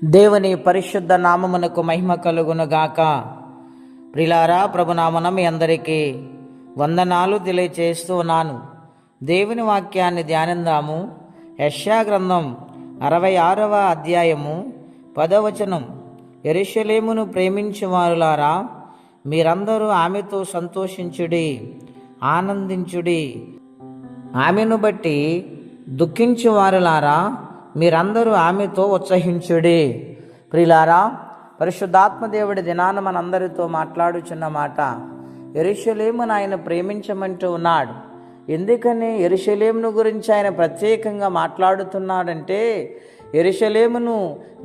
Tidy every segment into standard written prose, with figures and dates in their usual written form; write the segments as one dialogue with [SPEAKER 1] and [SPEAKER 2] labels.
[SPEAKER 1] దేవుని పరిశుద్ధ నామమునకు మహిమ కలుగునుగాక. ప్రిలారా, ప్రభునామన మీ అందరికీ వందనాలు తెలియచేస్తూ ఉన్నాను. దేవుని వాక్యాన్ని ధ్యానిందాము. యెషయా గ్రంథం 66వ అధ్యాయము 10వ వచనం. యెరూషలేమును ప్రేమించువారులారా, మీరందరూ ఆమెతో సంతోషించుడి, ఆనందించుడి. ఆమెను బట్టి దుఃఖించువారులారా, మీరందరూ ఆమెతో ఉత్సహించుడి. ప్రియులారా, పరిశుద్ధాత్మ దేవుడి దినాన మనందరితో మాట్లాడుచున్న మాట, యెరూషలేమును ఆయన ప్రేమించమంటూ ఉన్నాడు. ఎందుకని యెరూషలేమును గురించి ఆయన ప్రత్యేకంగా మాట్లాడుతున్నాడంటే, యెరూషలేమును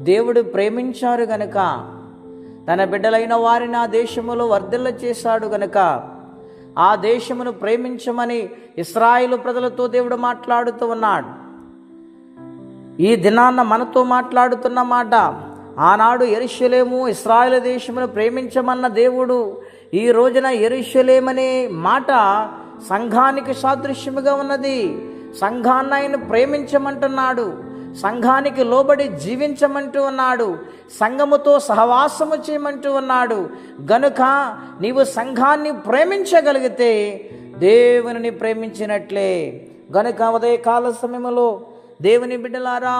[SPEAKER 1] దేవుడు ప్రేమించారు గనుక, తన బిడ్డలైన వారిని ఆ దేశములో వర్ధిల్ల చేశాడు గనుక, ఆ దేశమును ప్రేమించమని ఇశ్రాయేలు ప్రజలతో దేవుడు మాట్లాడుతూ ఉన్నాడు. ఈ దినాన్న మనతో మాట్లాడుతున్న మాట, ఆనాడు యెరూషలేము ఇశ్రాయేలు దేశమును ప్రేమించమన్న దేవుడు ఈ రోజున యెరూషలేమనే మాట సంఘానికి సాదృశ్యముగా ఉన్నది. సంఘాన్ని ఆయన ప్రేమించమంటున్నాడు, సంఘానికి లోబడి జీవించమంటూ ఉన్నాడు, సంఘముతో సహవాసము చేయమంటూ ఉన్నాడు. గనుక నీవు సంఘాన్ని ప్రేమించగలిగితే దేవునిని ప్రేమించినట్లే. గనుక ఉదయకాల సమయంలో దేవుని బిడ్డలారా,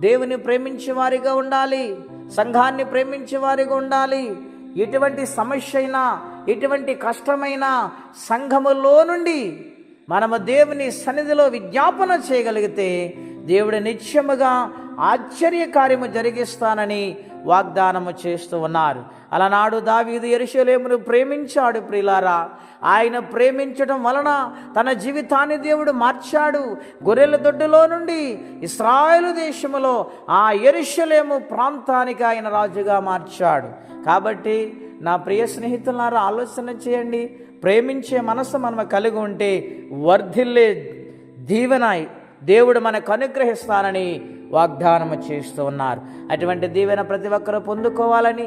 [SPEAKER 1] దేవుని ప్రేమించే వారిగా ఉండాలి, సంఘాన్ని ప్రేమించే వారిగా ఉండాలి. ఎటువంటి సమస్య అయినా, ఎటువంటి కష్టమైనా సంఘములో నుండి మనము దేవుని సన్నిధిలో విజ్ఞాపన చేయగలిగితే దేవుడు నిత్యముగా ఆశ్చర్య కార్యము జరిగిస్తానని వాగ్దానము చేస్తూ ఉన్నారు. అలనాడు దావీదు యెరూషలేమును ప్రేమించాడు. ప్రియులారా, ఆయన ప్రేమించడం వలన తన జీవితాన్ని దేవుడు మార్చాడు. గొర్రెల దొడ్డులో నుండి ఇశ్రాయేలు దేశములో ఆ యెరూషలేము ప్రాంతానికి ఆయన రాజుగా మార్చాడు. కాబట్టి నా ప్రియ స్నేహితులారా, ఆలోచన చేయండి. ప్రేమించే మనసు మనం కలిగి ఉంటే వర్ధిల్లే దీవెన దేవుడు మనకు అనుగ్రహిస్తానని వాగ్దానము చేస్తూ ఉన్నారు. అటువంటి దీవెన ప్రతి ఒక్కరూ పొందుకోవాలని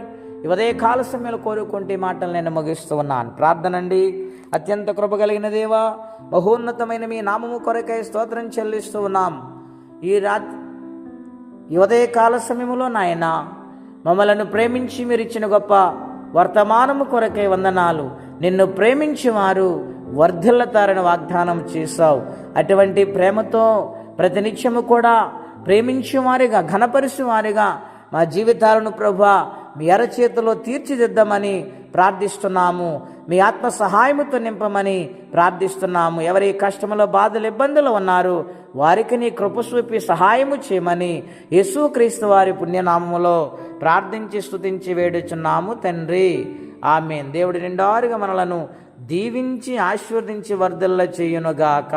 [SPEAKER 1] ఉదయకాల సమయంలో కోరుకుంటే మాటలు నేను ముగిస్తూ ఉన్నాను. ప్రార్థనండి. అత్యంత కృప కలిగిన దేవా, బహోన్నతమైన మీ నామము కొరకై స్తోత్రం చెల్లిస్తూ ఉన్నాం. ఈ ఉదయకాల సమయంలో నాయన, మమ్మలను ప్రేమించి మీరు ఇచ్చిన గొప్ప వర్తమానము కొరకై వందనాలు. నిన్ను ప్రేమించి వారు వర్ధిల్లతారని వాగ్దానం చేశావు. అటువంటి ప్రేమతో ప్రతినిత్యము కూడా ప్రేమించే వారిగా, ఘనపరిచే వారిగా మా జీవితాలను ప్రభువా మీ అరచేతిలో తీర్చిదిద్దామని ప్రార్థిస్తున్నాము. మీ ఆత్మ సహాయముతో నింపమని ప్రార్థిస్తున్నాము. ఎవరి కష్టములో, బాధలు, ఇబ్బందులు ఉన్నారో వారికి నీ కృప చూపి సహాయము చేయమని యేసుక్రీస్తు వారి పుణ్యనామములో ప్రార్థించి స్తుతించి వేడుచున్నాము తండ్రి. ఆమేన్. దేవుడి నిండారుగా మనలను దీవించి ఆశీర్వదించి వర్ధిల్ల చేయునుగాక.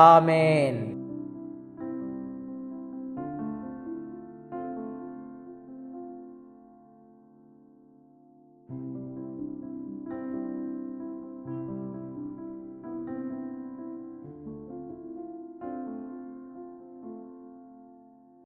[SPEAKER 1] ఆమేన్.